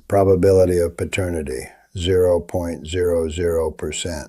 Probability of paternity, 0.00%.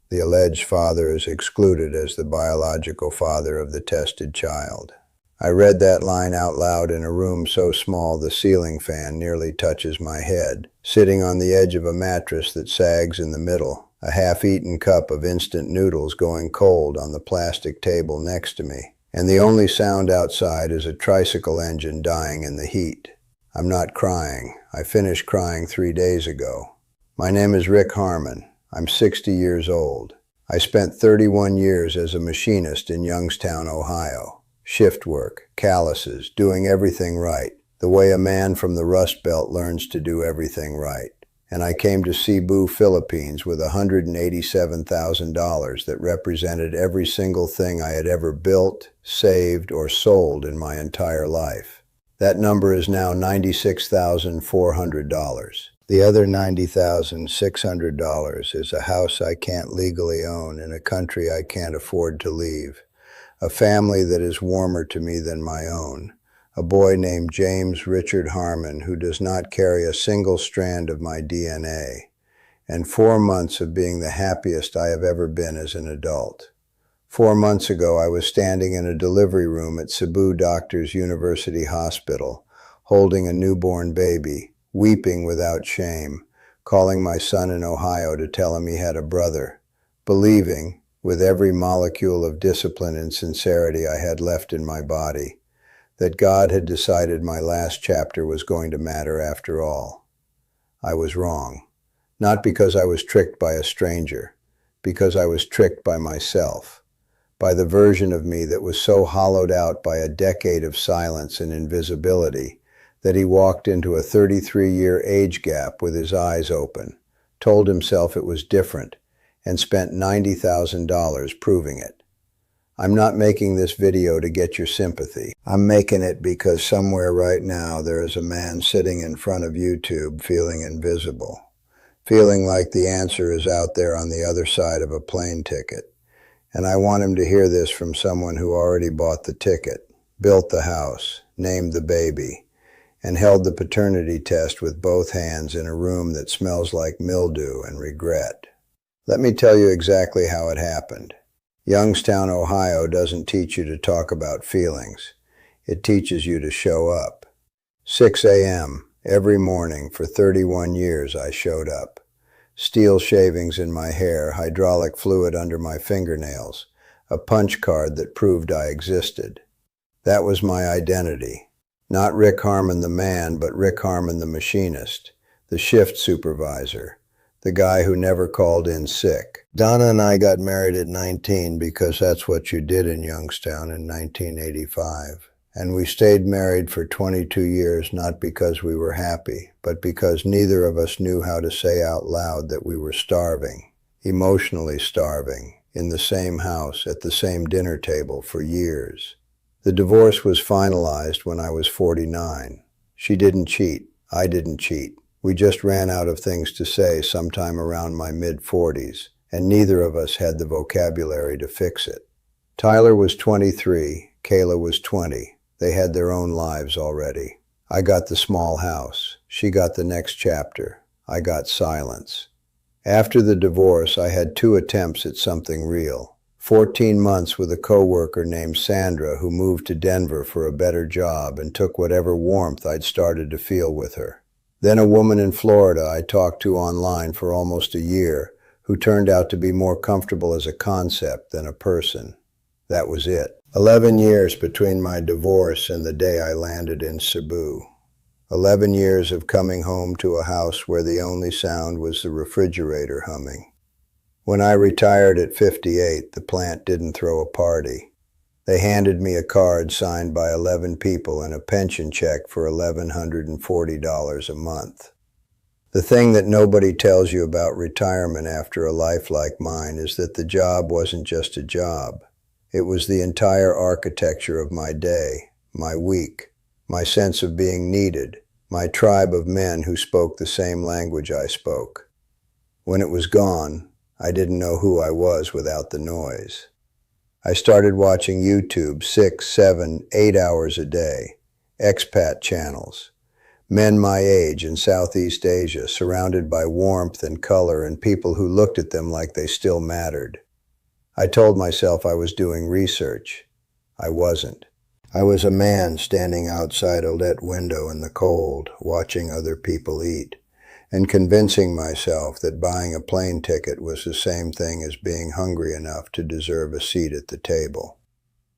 The alleged father is excluded as the biological father of the tested child. I read that line out loud in a room so small the ceiling fan nearly touches my head, sitting on the edge of a mattress that sags in the middle, a half-eaten cup of instant noodles going cold on the plastic table next to me, and the only sound outside is a tricycle engine dying in the heat. I'm not crying. I finished crying 3 days ago. My name is Rick Harmon. I'm 60 years old. I spent 31 years as a machinist in Youngstown, Ohio. Shift work, calluses, doing everything right, the way a man from the Rust Belt learns to do everything right. And I came to Cebu, Philippines with $187,000 that represented every single thing I had ever built, saved, or sold in my entire life. That number is now $96,400. The other $90,600 is a house I can't legally own in a country I can't afford to leave, a family that is warmer to me than my own, a boy named James Richard Harmon who does not carry a single strand of my DNA, and 4 months of being the happiest I have ever been as an adult. 4 months ago, I was standing in a delivery room at Cebu Doctors University Hospital, holding a newborn baby, weeping without shame, calling my son in Ohio to tell him he had a brother, believing, with every molecule of discipline and sincerity I had left in my body, that God had decided my last chapter was going to matter after all. I was wrong. Not because I was tricked by a stranger, because I was tricked by myself, by the version of me that was so hollowed out by a decade of silence and invisibility that he walked into a 33-year age gap with his eyes open, told himself it was different, and spent $90,000 proving it. I'm not making this video to get your sympathy. I'm making it because somewhere right now there is a man sitting in front of YouTube feeling invisible, feeling like the answer is out there on the other side of a plane ticket. And I want him to hear this from someone who already bought the ticket, built the house, named the baby, and held the paternity test with both hands in a room that smells like mildew and regret. Let me tell you exactly how it happened. Youngstown, Ohio doesn't teach you to talk about feelings. It teaches you to show up. 6 a.m. every morning for 31 years I showed up. Steel shavings in my hair, hydraulic fluid under my fingernails, a punch card that proved I existed. That was my identity. Not Rick Harmon the man, but Rick Harmon the machinist, the shift supervisor, the guy who never called in sick. Donna and I got married at 19 because that's what you did in Youngstown in 1985. And we stayed married for 22 years not because we were happy, but because neither of us knew how to say out loud that we were starving, emotionally starving, in the same house at the same dinner table for years. The divorce was finalized when I was 49. She didn't cheat. I didn't cheat. We just ran out of things to say sometime around my mid-40s, and neither of us had the vocabulary to fix it. Tyler was 23. Kayla was 20. They had their own lives already. I got the small house. She got the next chapter. I got silence. After the divorce, I had 2 attempts at something real. 14 months with a coworker named Sandra who moved to Denver for a better job and took whatever warmth I'd started to feel with her. Then a woman in Florida I talked to online for almost a year who turned out to be more comfortable as a concept than a person. That was it. 11 years between my divorce and the day I landed in Cebu. 11 years of coming home to a house where the only sound was the refrigerator humming. When I retired at 58, the plant didn't throw a party. They handed me a card signed by 11 people and a pension check for $1,140 a month. The thing that nobody tells you about retirement after a life like mine is that the job wasn't just a job. It was the entire architecture of my day, my week, my sense of being needed, my tribe of men who spoke the same language I spoke. When it was gone, I didn't know who I was without the noise. I started watching YouTube 6, 7, 8 hours a day, expat channels. Men my age in Southeast Asia, surrounded by warmth and color and people who looked at them like they still mattered. I told myself I was doing research. I wasn't. I was a man standing outside a lit window in the cold, watching other people eat, and convincing myself that buying a plane ticket was the same thing as being hungry enough to deserve a seat at the table.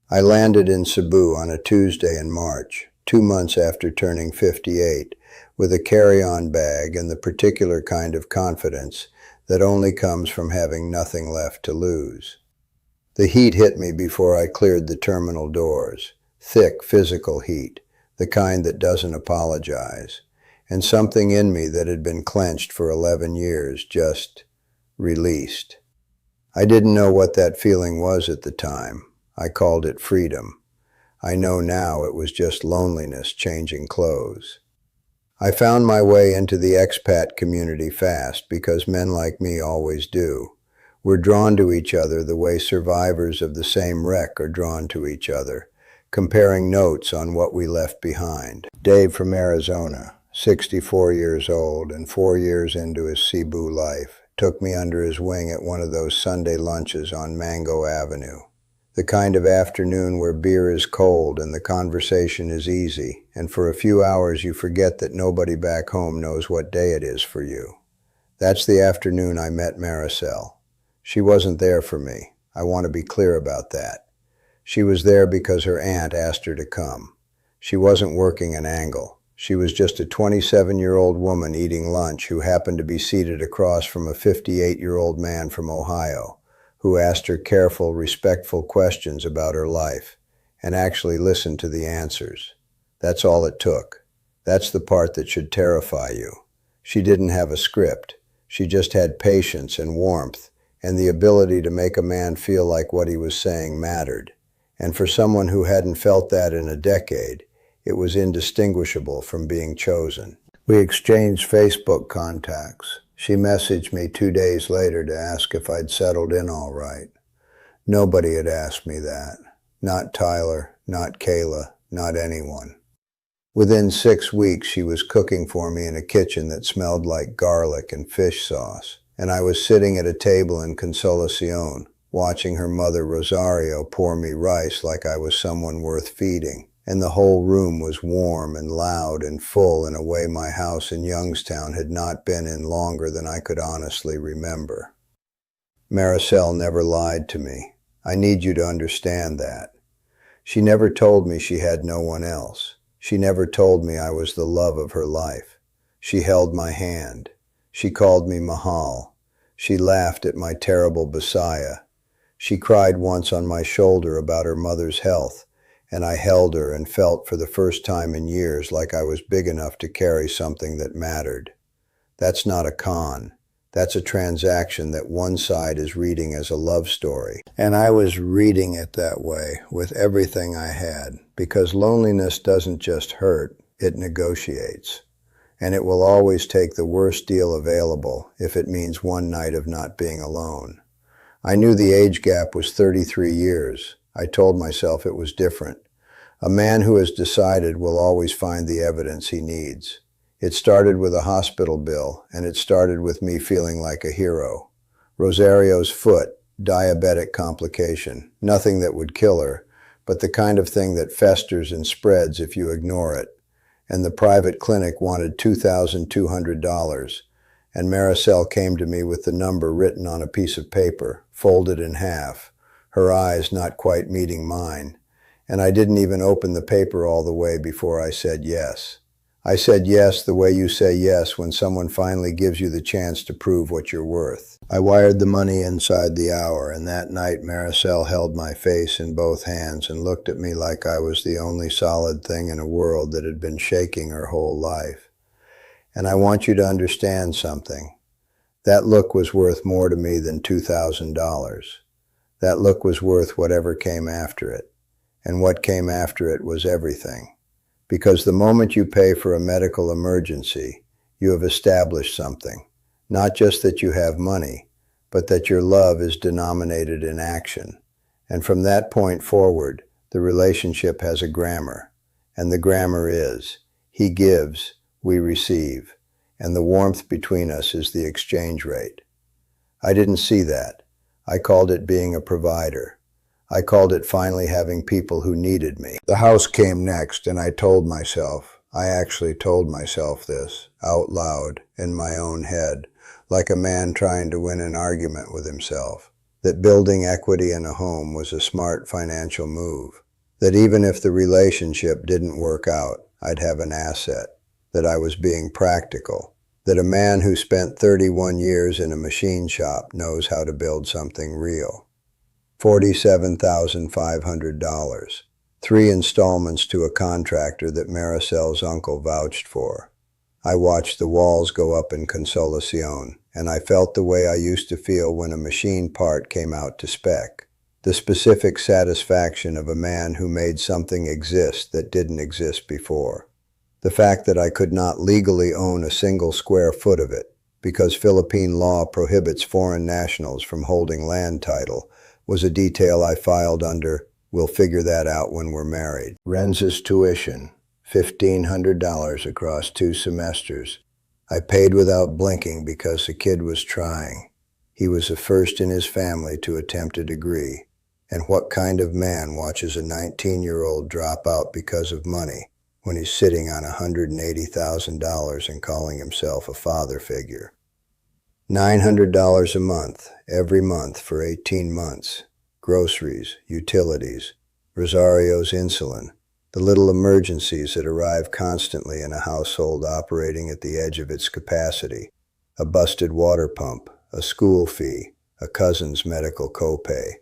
I landed in Cebu on a Tuesday in March, 2 months after turning 58, with a carry-on bag and the particular kind of confidence that only comes from having nothing left to lose. The heat hit me before I cleared the terminal doors. Thick, physical heat, the kind that doesn't apologize. And something in me that had been clenched for 11 years just released. I didn't know what that feeling was at the time. I called it freedom. I know now it was just loneliness changing clothes. I found my way into the expat community fast because men like me always do. We're drawn to each other the way survivors of the same wreck are drawn to each other, comparing notes on what we left behind. Dave from Arizona, 64 years old and 4 years into his Cebu life, took me under his wing at one of those Sunday lunches on Mango Avenue. The kind of afternoon where beer is cold and the conversation is easy, and for a few hours you forget that nobody back home knows what day it is for you. That's the afternoon I met Maricel. She wasn't there for me. I want to be clear about that. She was there because her aunt asked her to come. She wasn't working an angle. She was just a 27-year-old woman eating lunch who happened to be seated across from a 58-year-old man from Ohio, who asked her careful, respectful questions about her life, and actually listened to the answers. That's all it took. That's the part that should terrify you. She didn't have a script. She just had patience and warmth, and the ability to make a man feel like what he was saying mattered. And for someone who hadn't felt that in a decade, it was indistinguishable from being chosen. We exchanged Facebook contacts. She messaged me 2 days later to ask if I'd settled in all right. Nobody had asked me that. Not Tyler, not Kayla, not anyone. Within 6 weeks, she was cooking for me in a kitchen that smelled like garlic and fish sauce, and I was sitting at a table in Consolacion, watching her mother Rosario pour me rice like I was someone worth feeding, and the whole room was warm and loud and full in a way my house in Youngstown had not been in longer than I could honestly remember. Maricel never lied to me. I need you to understand that. She never told me she had no one else. She never told me I was the love of her life. She held my hand. She called me Mahal. She laughed at my terrible Bisaya. She cried once on my shoulder about her mother's health, and I held her and felt for the first time in years like I was big enough to carry something that mattered. That's not a con. That's a transaction that one side is reading as a love story. And I was reading it that way with everything I had, because loneliness doesn't just hurt, it negotiates. And it will always take the worst deal available if it means one night of not being alone. I knew the age gap was 33 years. I told myself it was different. A man who has decided will always find the evidence he needs. It started with a hospital bill, and it started with me feeling like a hero. Rosario's foot, diabetic complication, nothing that would kill her, but the kind of thing that festers and spreads if you ignore it. And the private clinic wanted $2,200, and Maricel came to me with the number written on a piece of paper, folded in half, her eyes not quite meeting mine. And I didn't even open the paper all the way before I said yes. I said yes the way you say yes when someone finally gives you the chance to prove what you're worth. I wired the money inside the hour, and that night Maricel held my face in both hands and looked at me like I was the only solid thing in a world that had been shaking her whole life. And I want you to understand something. That look was worth more to me than $2,000. That look was worth whatever came after it. And what came after it was everything. Because the moment you pay for a medical emergency, you have established something. Not just that you have money, but that your love is denominated in action. And from that point forward, the relationship has a grammar. And the grammar is, he gives we receive, and the warmth between us is the exchange rate. I didn't see that. I called it being a provider. I called it finally having people who needed me. The house came next, and I actually told myself this, out loud, in my own head, like a man trying to win an argument with himself, that building equity in a home was a smart financial move, that even if the relationship didn't work out, I'd have an asset, that I was being practical, that a man who spent 31 years in a machine shop knows how to build something real. $47,500. 3 installments to a contractor that Maricel's uncle vouched for. I watched the walls go up in Consolacion, and I felt the way I used to feel when a machine part came out to spec. The specific satisfaction of a man who made something exist that didn't exist before. The fact that I could not legally own a single square foot of it, because Philippine law prohibits foreign nationals from holding land title, was a detail I filed under, "We'll figure that out when we're married." Renz's tuition, $1,500 across 2 semesters. I paid without blinking because the kid was trying. He was the first in his family to attempt a degree. And what kind of man watches a 19-year-old drop out because of money when he's sitting on $180,000 and calling himself a father figure? $900 a month, every month for 18 months. Groceries, utilities, Rosario's insulin, the little emergencies that arrive constantly in a household operating at the edge of its capacity, a busted water pump, a school fee, a cousin's medical copay.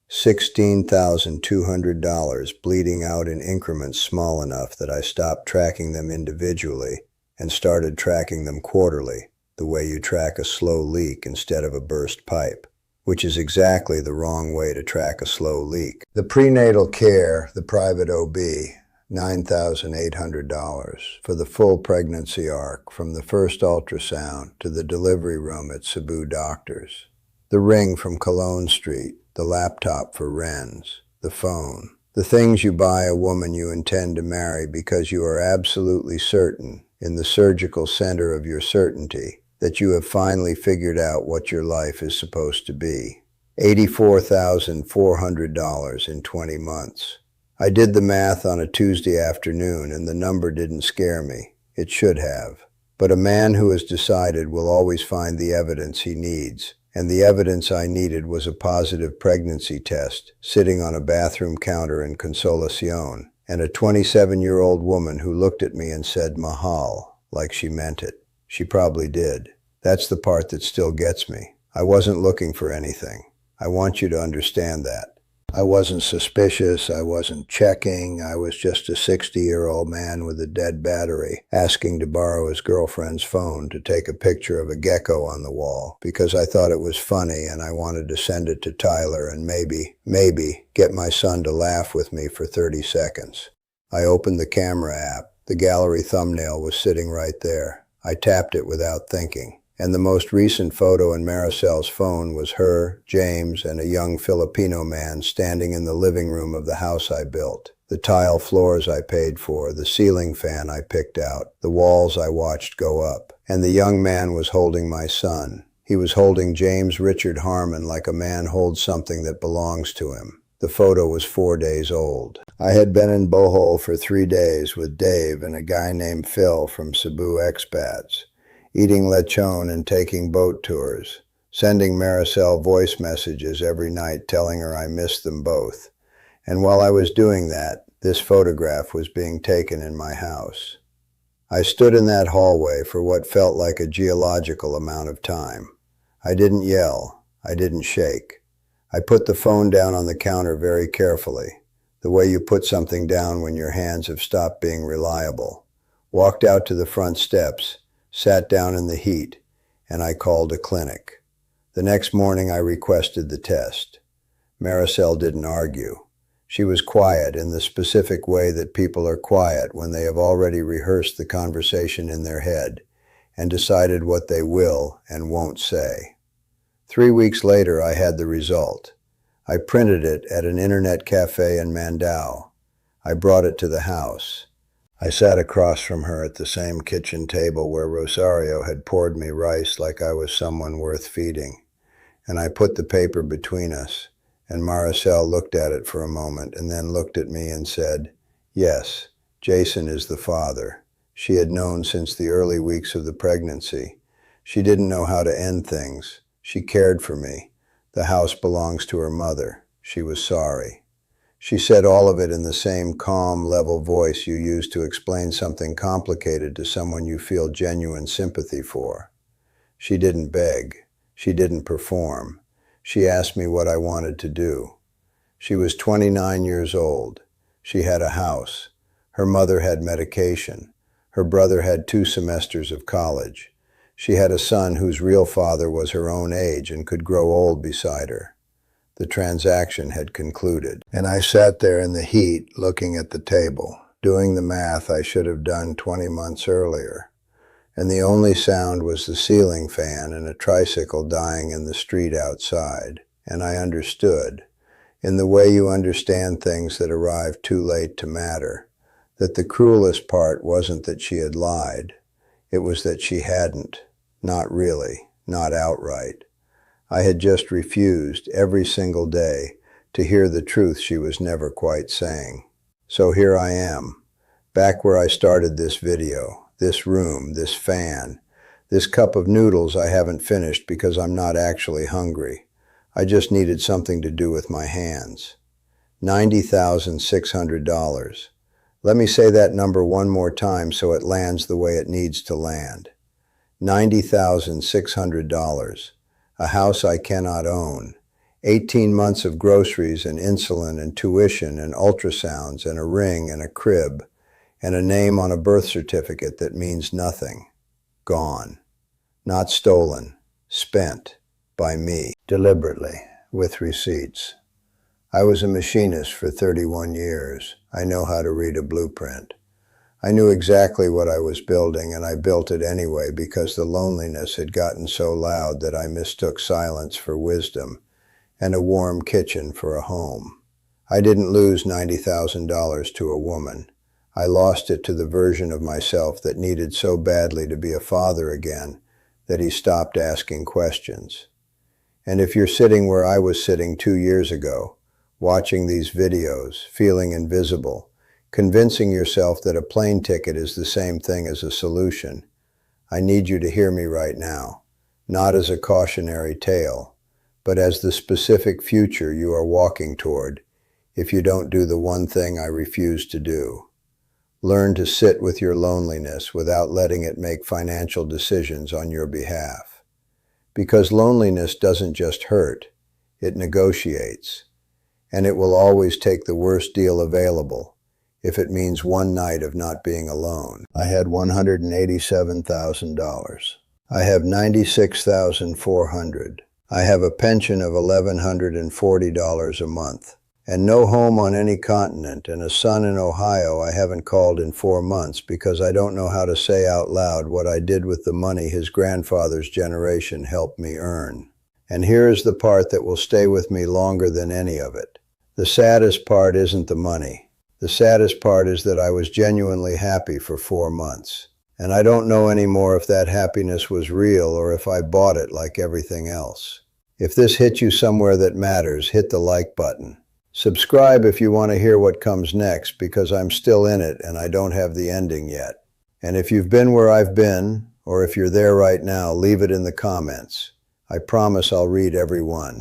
$16,200 bleeding out in increments small enough that I stopped tracking them individually and started tracking them quarterly, the way you track a slow leak instead of a burst pipe, which is exactly the wrong way to track a slow leak. The prenatal care, the private OB, $9,800 for the full pregnancy arc, from the first ultrasound to the delivery room at Cebu Doctors. The ring from Cologne Street, the laptop for Renz, the phone. The things you buy a woman you intend to marry because you are absolutely certain, in the surgical center of your certainty, that you have finally figured out what your life is supposed to be. $84,400 in 20 months. I did the math on a Tuesday afternoon, and the number didn't scare me. It should have. But a man who has decided will always find the evidence he needs. And the evidence I needed was a positive pregnancy test sitting on a bathroom counter in Consolacion, and a 27-year-old woman who looked at me and said mahal, like she meant it. She probably did. That's the part that still gets me. I wasn't looking for anything. I want you to understand that. I wasn't suspicious, I wasn't checking, I was just a 60-year-old man with a dead battery asking to borrow his girlfriend's phone to take a picture of a gecko on the wall because I thought it was funny and I wanted to send it to Tyler and maybe get my son to laugh with me for 30 seconds. I opened the camera app. The gallery thumbnail was sitting right there. I tapped it without thinking. And the most recent photo in Maricel's phone was her, James, and a young Filipino man standing in the living room of the house I built. The tile floors I paid for, the ceiling fan I picked out, the walls I watched go up. And the young man was holding my son. He was holding James Richard Harmon like a man holds something that belongs to him. The photo was 4 days old. I had been in Bohol for 3 days with Dave and a guy named Phil from Cebu expats, eating lechon and taking boat tours, sending Maricel voice messages every night telling her I missed them both. And while I was doing that, this photograph was being taken in my house. I stood in that hallway for what felt like a geological amount of time. I didn't yell. I didn't shake. I put the phone down on the counter very carefully, the way you put something down when your hands have stopped being reliable. Walked out to the front steps, sat down in the heat, and I called a clinic. The next morning I requested the test. Maricel didn't argue. She was quiet in the specific way that people are quiet when they have already rehearsed the conversation in their head and decided what they will and won't say. 3 weeks later I had the result. I printed it at an internet cafe in Mandaue. I brought it to the house. I sat across from her at the same kitchen table where Rosario had poured me rice like I was someone worth feeding, and I put the paper between us, and Maricel looked at it for a moment and then looked at me and said, "Yes, Jason is the father." She had known since the early weeks of the pregnancy. She didn't know how to end things. She cared for me. The house belongs to her mother. She was sorry. She said all of it in the same calm, level voice you use to explain something complicated to someone you feel genuine sympathy for. She didn't beg. She didn't perform. She asked me what I wanted to do. She was 29 years old. She had a house. Her mother had medication. Her brother had 2 semesters of college. She had a son whose real father was her own age and could grow old beside her. The transaction had concluded, and I sat there in the heat looking at the table, doing the math I should have done 20 months earlier. And the only sound was the ceiling fan and a tricycle dying in the street outside. And I understood, in the way you understand things that arrive too late to matter, that the cruelest part wasn't that she had lied. It was that she hadn't. Not really. Not outright. I had just refused, every single day, to hear the truth she was never quite saying. So here I am, back where I started this video, this room, this fan, this cup of noodles I haven't finished because I'm not actually hungry. I just needed something to do with my hands. $90,600. Let me say that number one more time so it lands the way it needs to land. $90,600. A house I cannot own. 18 months of groceries and insulin and tuition and ultrasounds and a ring and a crib and a name on a birth certificate that means nothing. Gone. Not stolen. Spent. By me. Deliberately. With receipts. I was a machinist for 31 years. I know how to read a blueprint. I knew exactly what I was building, and I built it anyway because the loneliness had gotten so loud that I mistook silence for wisdom and a warm kitchen for a home. I didn't lose $90,000 to a woman. I lost it to the version of myself that needed so badly to be a father again that he stopped asking questions. And if you're sitting where I was sitting 2 years ago, watching these videos, feeling invisible, convincing yourself that a plane ticket is the same thing as a solution, I need you to hear me right now, not as a cautionary tale, but as the specific future you are walking toward if you don't do the one thing I refuse to do. Learn to sit with your loneliness without letting it make financial decisions on your behalf. Because loneliness doesn't just hurt, it negotiates. And it will always take the worst deal available, if it means one night of not being alone. I had $187,000. I have $96,400. I have a pension of $1,140 a month, and no home on any continent, and a son in Ohio I haven't called in 4 months because I don't know how to say out loud what I did with the money his grandfather's generation helped me earn. And here is the part that will stay with me longer than any of it. The saddest part isn't the money. The saddest part is that I was genuinely happy for 4 months. And I don't know anymore if that happiness was real or if I bought it like everything else. If this hit you somewhere that matters, hit the like button. Subscribe if you want to hear what comes next, because I'm still in it and I don't have the ending yet. And if you've been where I've been, or if you're there right now, leave it in the comments. I promise I'll read every one.